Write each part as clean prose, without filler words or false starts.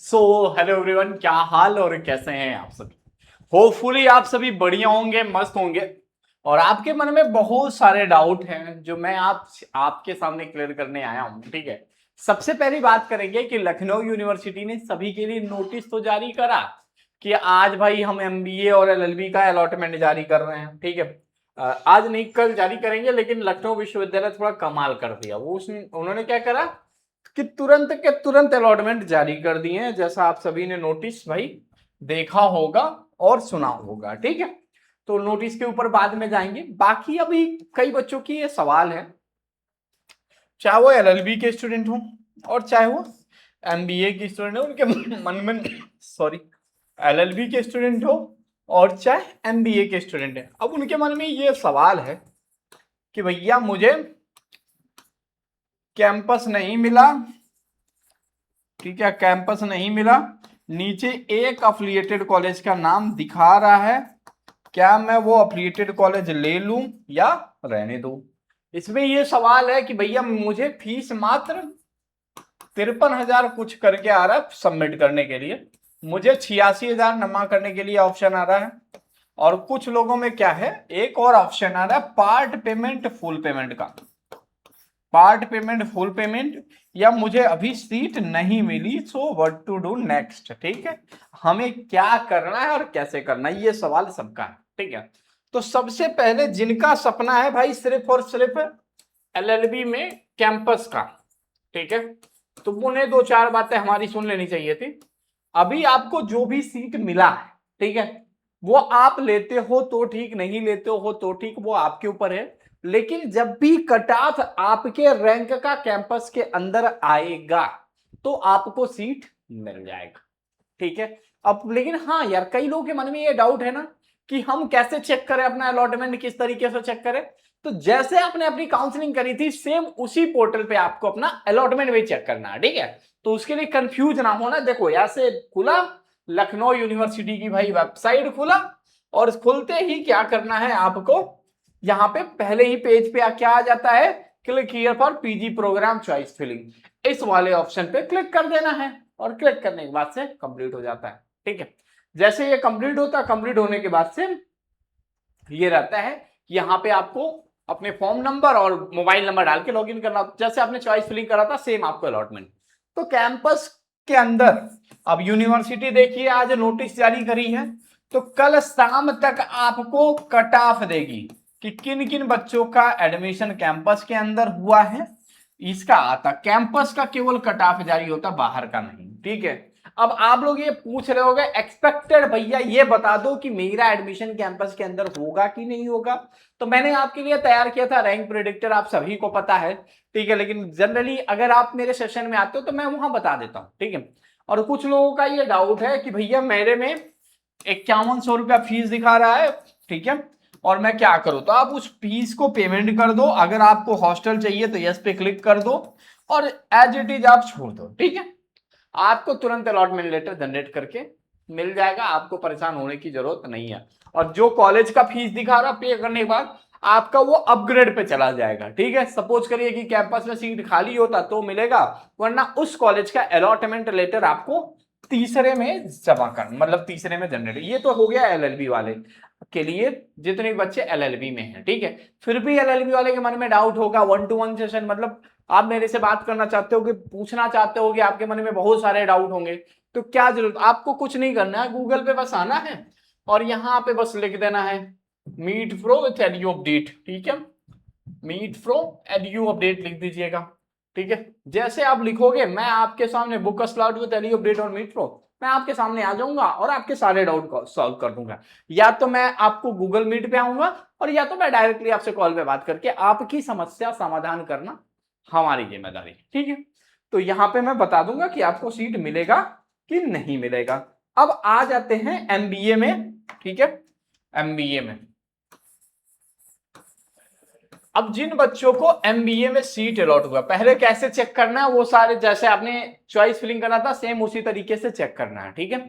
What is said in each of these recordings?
So hello everyone, क्या हाल और कैसे हैं आप सभी। होपफुली आप सभी बढ़िया होंगे, मस्त होंगे। और आपके मन में बहुत सारे डाउट हैं जो मैं आपके सामने क्लियर करने आया हूं। ठीक है, सबसे पहली बात करेंगे कि लखनऊ यूनिवर्सिटी ने सभी के लिए नोटिस तो जारी करा कि आज भाई हम एमबीए और एलएलबी का अलॉटमेंट जारी कर रहे हैं। ठीक है, आज नहीं कल जारी करेंगे, लेकिन लखनऊ विश्वविद्यालय थोड़ा कमाल कर दिया। उन्होंने क्या करा कि तुरंत के तुरंत अलॉटमेंट जारी कर दिए हैं, जैसा आप सभी ने नोटिस भाई देखा होगा और सुना होगा। ठीक है, तो नोटिस के ऊपर बाद में जाएंगे। बाकी अभी कई बच्चों की ये सवाल है, चाहे वो एलएलबी के स्टूडेंट हो और चाहे वो एमबीए के स्टूडेंट हो, उनके मन में सॉरी एलएलबी के स्टूडेंट हो और चाहे एमबीए के स्टूडेंट है, अब उनके मन में ये सवाल है कि भैया मुझे कैंपस नहीं मिला। ठीक है, कैंपस नहीं मिला, नीचे एक अफिलिएटेड कॉलेज का नाम दिखा रहा है, क्या मैं वो अफिलिएटेड कॉलेज ले लूं या रहने दूं। इसमें ये सवाल है कि भैया मुझे फीस मात्र 53,000 कुछ करके आ रहा है सबमिट करने के लिए, मुझे 86,000 जमा करने के लिए ऑप्शन आ रहा है, और कुछ लोगों में क्या है, एक और ऑप्शन आ रहा है पार्ट पेमेंट फुल पेमेंट का। पार्ट पेमेंट फुल पेमेंट, या मुझे अभी सीट नहीं मिली, so what to do next. ठीक है, हमें क्या करना है और कैसे करना है, ये सवाल सबका है। ठीक है, तो सबसे पहले जिनका सपना है भाई सिर्फ और सिर्फ एलएलबी में कैंपस का, ठीक है, तो उन्हें दो चार बातें हमारी सुन लेनी चाहिए थी। अभी आपको जो भी सीट मिला है, ठीक है, वो आप लेते हो तो ठीक, नहीं लेते हो तो ठीक, वो आपके ऊपर है। लेकिन जब भी कट ऑफ आपके रैंक का कैंपस के अंदर आएगा तो आपको सीट मिल जाएगा। ठीक है, अब लेकिन हाँ यार, कई लोगों के मन में ये डाउट है ना कि हम कैसे चेक करें अपना अलॉटमेंट, किस तरीके से चेक करें। तो जैसे आपने अपनी काउंसलिंग करी थी, सेम उसी पोर्टल पे आपको अपना अलॉटमेंट भी चेक करना है। ठीक है, तो उसके लिए कंफ्यूज ना होना। देखो ऐसे खुला लखनऊ यूनिवर्सिटी की भाई वेबसाइट खुला, और खुलते ही क्या करना है आपको, यहां पे पहले ही पेज पे क्या आ जाता है, click here for PG program choice filling, इस वाले ऑप्शन पे क्लिक कर देना है, और क्लिक करने के बाद से कंप्लीट हो जाता है। ठीक है, जैसे ये कंप्लीट होता है, कंप्लीट होने के बाद से ये रहता है कि यहाँ पे आपको अपने फॉर्म नंबर और मोबाइल नंबर डाल के लॉगिन करना, जैसे आपने चॉइस फिलिंग करा था सेम आपको अलॉटमेंट। तो कैंपस के अंदर अब यूनिवर्सिटी देखिए आज नोटिस जारी करी है, तो कल शाम तक आपको कट ऑफ देगी कि किन किन बच्चों का एडमिशन कैंपस के अंदर हुआ है। इसका आता कैंपस का केवल कट ऑफ जारी होता, बाहर का नहीं। ठीक है, अब आप लोग ये पूछ रहे होगे एक्सपेक्टेड भैया ये बता दो कि मेरा एडमिशन कैंपस के अंदर होगा कि नहीं होगा। तो मैंने आपके लिए तैयार किया था रैंक प्रेडिक्टर, आप सभी को पता है। ठीक है, लेकिन जनरली अगर आप मेरे सेशन में आते हो तो मैं वहां बता देता हूं। ठीक है, और कुछ लोगों का ये डाउट है कि भैया मेरे में 5100 रुपया फीस दिखा रहा है, ठीक है, और मैं क्या करूं। तो आप उस फीस को पेमेंट कर दो, अगर आपको हॉस्टल चाहिए तो यस पे क्लिक कर दो, और एज इट इज आप छोड़ दो। ठीक है, आपको तुरंत अलॉटमेंट लेटर जनरेट करके मिल जाएगा, आपको परेशान होने की जरूरत नहीं है। और जो कॉलेज का फीस दिखा रहा पे करने के बाद आपका वो अपग्रेड पे चला जाएगा। ठीक है, सपोज करिए कि कैंपस में सीट खाली होता तो मिलेगा, वरना उस कॉलेज का अलॉटमेंट लेटर आपको तीसरे में जमा कर, मतलब तीसरे में जनरेट। ये तो हो गया एलएलबी वाले के लिए, जितने बच्चे एलएलबी में हैं। ठीक है, फिर भी एलएलबी वाले के मन में डाउट होगा, 1-to-1 सेशन, मतलब आप मेरे से बात करना चाहते हो कि पूछना चाहते हो कि आपके मन में बहुत सारे डाउट होंगे, तो क्या जरूरत, आपको कुछ नहीं करना है, गूगल पे बस आना है और यहाँ पे बस लिख देना है मीट फ्रो विथ एडयू अपडेट। ठीक है, मीट फ्रो एडयू अपडेट लिख दीजिएगा। ठीक है, जैसे आप लिखोगे मैं आपके सामने बुक स्लॉट विद एडयू अपडेट और मीट फ्रो, मैं आपके सामने आ जाऊंगा और आपके सारे डाउट सॉल्व कर दूंगा। या तो मैं आपको गूगल मीट पे आऊंगा, और या तो मैं डायरेक्टली आपसे कॉल पे बात करके आपकी समस्या समाधान करना हमारी जिम्मेदारी। ठीक है, तो यहां पे मैं बता दूंगा कि आपको सीट मिलेगा कि नहीं मिलेगा। अब आ जाते हैं एमबीए में। ठीक है, एमबीए में अब जिन बच्चों को एमबीए में सीट अलॉट हुआ, पहले कैसे चेक करना है, वो सारे जैसे आपने चॉइस फिलिंग करा था सेम उसी तरीके से चेक करना है। ठीक है,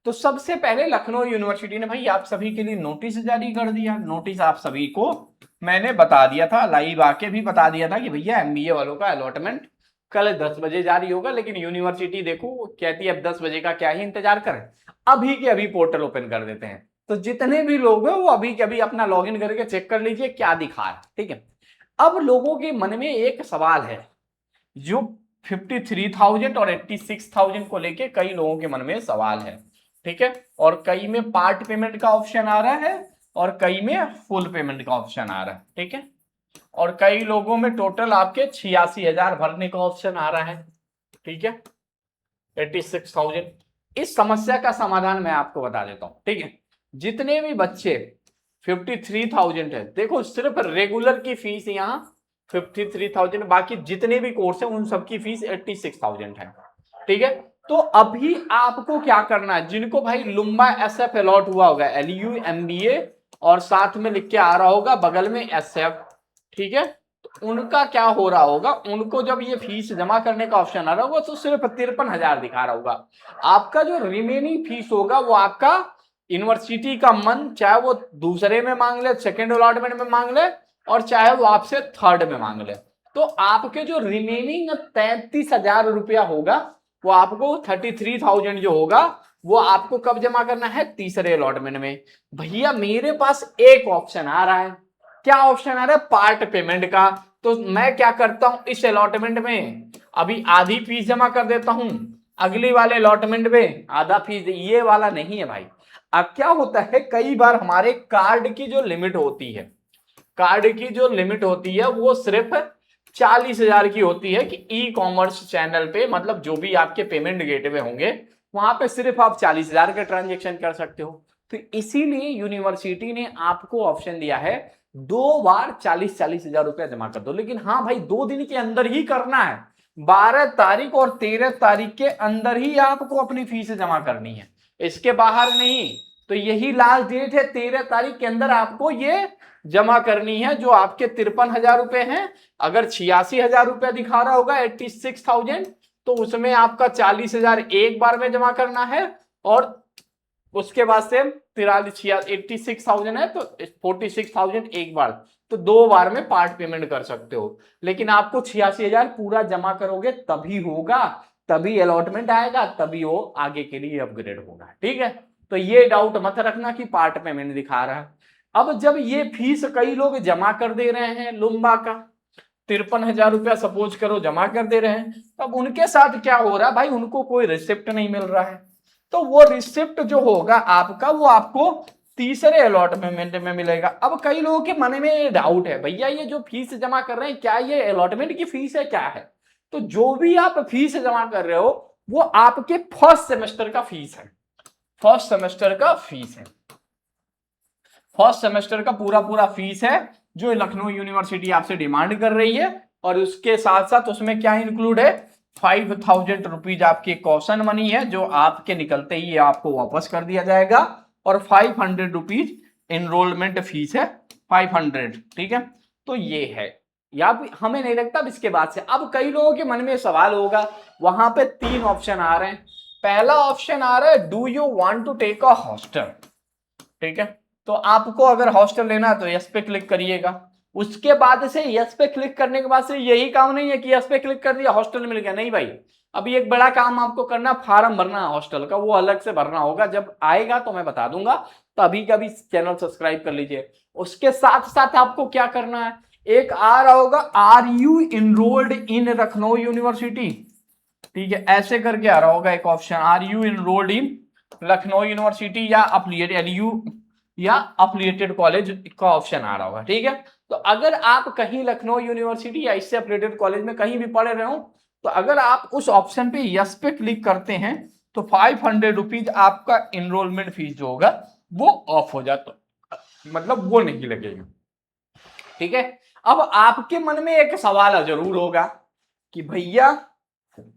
तो सबसे पहले लखनऊ यूनिवर्सिटी ने भाई आप सभी के लिए नोटिस जारी कर दिया। नोटिस आप सभी को मैंने बता दिया था, लाइव आके भी बता दिया था कि भैया एमबीए वालों का अलॉटमेंट कल 10 बजे जारी होगा, लेकिन यूनिवर्सिटी देखो वो कहती है अब 10 बजे का क्या ही इंतजार करें, अभी के अभी पोर्टल ओपन कर देते हैं। तो जितने भी लोग हैं वो अभी के अभी अपना लॉगिन करके चेक कर लीजिए क्या दिखा रहा है, ठीक है। अब लोगों के मन में एक सवाल है, जो 53,000 और 86,000 को लेके कई लोगों के मन में सवाल है, ठीक है। और कई में पार्ट पेमेंट का ऑप्शन आ रहा है और कई में फुल पेमेंट का ऑप्शन आ रहा है, ठीक है। और कई लोगों में टोटल आपके 86,000 भरने का ऑप्शन आ रहा है, ठीक है, 86,000। इस समस्या का समाधान मैं आपको बता देता हूं, ठीक है। जितने भी बच्चे 53,000 है, देखो सिर्फ रेगुलर की फीस यहाँ 53,000, बाकी जितने भी कोर्स है उन सबकी फीस 86,000 है, ठीक है। तो अभी आपको क्या करना है, जिनको भाई लुम्बा SF अलॉट हुआ होगा, LU MBA और साथ में लिख के आ रहा होगा बगल में SF, ठीक है, तो उनका क्या हो रहा होगा, उनको जब ये फीस जमा करने का ऑप्शन आ रहा होगा तो सिर्फ 53,000 दिखा रहा होगा। आपका जो रिमेनिंग फीस होगा वो आपका यूनिवर्सिटी का मन, चाहे वो दूसरे में मांग ले, सेकेंड अलॉटमेंट में मांग ले, और चाहे वो आपसे थर्ड में मांग ले, तो आपके जो रिमेनिंग 33,000 रुपया होगा वो आपको 33,000 जो होगा वो आपको कब जमा करना है, तीसरे अलॉटमेंट में। भैया मेरे पास एक ऑप्शन आ रहा है, क्या ऑप्शन आ रहा है, पार्ट पेमेंट का। तो मैं क्या करता हूं, इस अलॉटमेंट में अभी आधी फीस जमा कर देता हूं, अगली वाले अलॉटमेंट में आधा फीस, ये वाला नहीं है भाई। अब क्या होता है, कई बार हमारे कार्ड की जो लिमिट होती है, कार्ड की जो लिमिट होती है वो सिर्फ 40,000 की होती है, कि ई कॉमर्स चैनल पे, मतलब जो भी आपके पेमेंट गेटवे होंगे वहां पे सिर्फ आप 40,000 के ट्रांजेक्शन कर सकते हो। तो इसीलिए यूनिवर्सिटी ने आपको ऑप्शन दिया है 2 बार 40,000 रुपया जमा कर दो, लेकिन हाँ भाई 2 दिन के अंदर ही करना है, 12 तारीख और 13 तारीख के अंदर ही आपको अपनी फीस जमा करनी है, इसके बाहर नहीं। तो यही लास्ट डेट है, 13 तारीख के अंदर आपको ये जमा करनी है, जो आपके 53,000 रुपए हैं। अगर 86,000 रुपया दिखा रहा होगा 86,000, तो उसमें आपका 40,000 एक बार में जमा करना है, और उसके बाद से 86,000 है तो 46,000 एक बार, तो 2 बार में पार्ट पेमेंट कर सकते हो। लेकिन आपको 86,000 पूरा जमा करोगे तभी होगा, तभी अलॉटमेंट आएगा, तभी वो आगे के लिए अपग्रेड होगा, ठीक है। तो ये डाउट मत रखना कि पार्ट पेमेंट दिखा रहा है। अब जब ये फीस कई लोग जमा कर दे रहे हैं लुम्बा का, 53,000 रुपया सपोज करो जमा कर दे रहे हैं, तब उनके साथ क्या हो रहा है भाई, उनको कोई रिसिप्ट नहीं मिल रहा है। तो वो रिसिप्ट जो होगा आपका, वो आपको तीसरे अलॉटमेंट में मिलेगा। अब कई लोगों के मन में डाउट है, भैया ये जो फीस जमा कर रहे हैं क्या ये अलॉटमेंट की फीस है, क्या है। तो जो भी आप फीस जमा कर रहे हो वो आपके फर्स्ट सेमेस्टर का फीस है, फर्स्ट सेमेस्टर का फीस है, फर्स्ट सेमेस्टर का पूरा पूरा फीस है, जो लखनऊ यूनिवर्सिटी आपसे डिमांड कर रही है। और उसके साथ साथ उसमें क्या इंक्लूड है, 5,000 रुपीज आपकी कॉशन मनी है, जो आपके निकलते ही आपको वापस कर दिया जाएगा, और 500 रुपीज इनरोलमेंट फीस है, 500, ठीक है। तो ये है, या हमें नहीं लगता। अब इसके बाद से अब कई लोगों के मन में सवाल होगा, वहां पे 3 ऑप्शन आ रहे हैं। पहला ऑप्शन आ रहा है, do you want to take a hostel, ठीक है। तो आपको अगर हॉस्टल लेना है तो यस पे क्लिक करिएगा। उसके बाद से यस पे क्लिक करने के बाद से यही काम नहीं है कि यस पे क्लिक कर दिया हॉस्टल मिल गया, नहीं भाई। अभी एक बड़ा काम आपको करना, फॉर्म भरना है हॉस्टल का, वो अलग से भरना होगा, जब आएगा तो मैं बता दूंगा। तो अभी का भी चैनल सब्सक्राइब कर लीजिए। उसके साथ साथ आपको क्या करना है, एक आ रहा होगा, are you enrolled in Lucknow University, ठीक है, ऐसे करके आ रहा होगा एक option, are you enrolled in Lucknow University या अफिलिएटेड LU या अफिलिएटेड कॉलेज का ऑप्शन आ रहा होगा, ठीक है। तो अगर आप कहीं लखनऊ यूनिवर्सिटी या इससे अफिलिएटेड कॉलेज में कहीं भी पढ़ रहे हो, तो अगर आप उस ऑप्शन पे यस पे क्लिक करते हैं तो 500 रुपीज आपका इनरोलमेंट फीस जो होगा वो ऑफ हो जाता, मतलब वो नहीं लगेगा, ठीक है। अब आपके मन में एक सवाल जरूर होगा कि भैया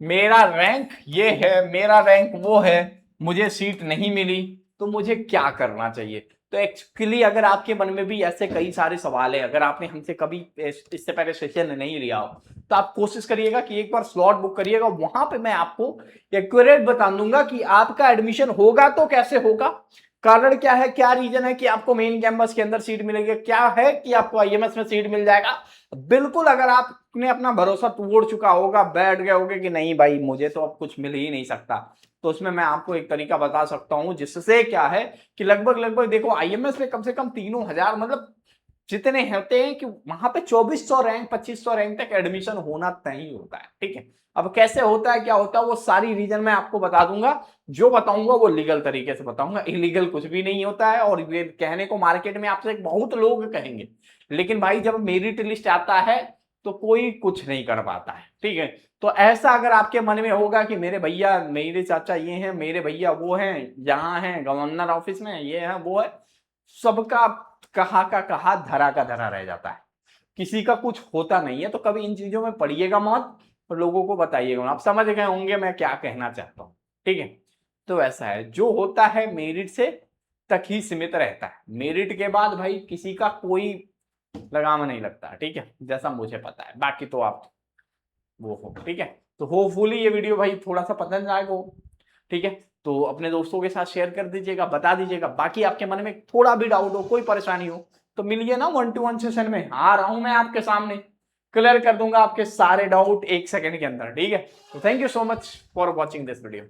मेरा रैंक ये है, मेरा रैंक वो है, मुझे सीट नहीं मिली, तो मुझे क्या करना चाहिए। तो एक्चुअली अगर आपके मन में भी ऐसे कई सारे सवाल है, अगर आपने हमसे कभी इससे पहले सेशन नहीं लिया हो, तो आप कोशिश करिएगा कि एक बार स्लॉट बुक करिएगा, वहां पे मैं आपको एक्यूरेट बता दूंगा कि आपका एडमिशन होगा तो कैसे होगा, कारण क्या है, क्या रीजन है कि आपको मेन कैंपस के अंदर सीट मिलेगी, क्या है कि आपको आईएमएस में सीट मिल जाएगा। बिल्कुल, अगर आपने अपना भरोसा तोड़ चुका होगा, बैठ गए होगे कि नहीं भाई मुझे तो अब कुछ मिल ही नहीं सकता, तो उसमें मैं आपको एक तरीका बता सकता हूं, जिससे क्या है कि लगभग लगभग देखो आईएमएस में कम से कम 3,000 मतलब जितने होते हैं कि वहां पे 2400 रैंक 2500 रैंक तक एडमिशन होना तय होता है। ठीक है, अब कैसे होता है क्या होता है वो सारी रीजन मैं आपको बता दूंगा। जो बताऊंगा वो लीगल तरीके से बताऊंगा, इलीगल कुछ भी नहीं होता है। और ये कहने को मार्केट में आपसे बहुत लोग कहेंगे, लेकिन भाई जब मेरिट लिस्ट आता है तो कोई कुछ नहीं कर पाता है। ठीक है, तो ऐसा अगर आपके मन में होगा कि मेरे भैया मेरे चाचा ये हैं, मेरे भैया वो हैं, यहाँ हैं गवर्नर ऑफिस में, ये है वो है, सबका कहा का कहा धरा का धरा रह जाता है, किसी का कुछ होता नहीं है। तो कभी इन चीजों में पढ़िएगा मत और लोगों को बताइएगा। आप समझ गए होंगे मैं क्या कहना चाहता हूं। ठीक है, तो ऐसा है, जो होता है मेरिट से तक ही सीमित रहता है, मेरिट के बाद भाई किसी का कोई लगाम नहीं लगता। ठीक है, जैसा मुझे पता है, बाकी तो आप वो हो। ठीक है, तो होपफुली ये वीडियो भाई थोड़ा सा पसंद आएगा हो। ठीक है, तो अपने दोस्तों के साथ शेयर कर दीजिएगा, बता दीजिएगा। बाकी आपके मन में थोड़ा भी डाउट हो, कोई परेशानी हो, तो मिलिए ना 1-to-1 सेशन में, आ रहा हूं मैं आपके सामने, क्लियर कर दूंगा आपके सारे डाउट 1 सेकंड के अंदर। ठीक है, तो thank you so much for watching this video.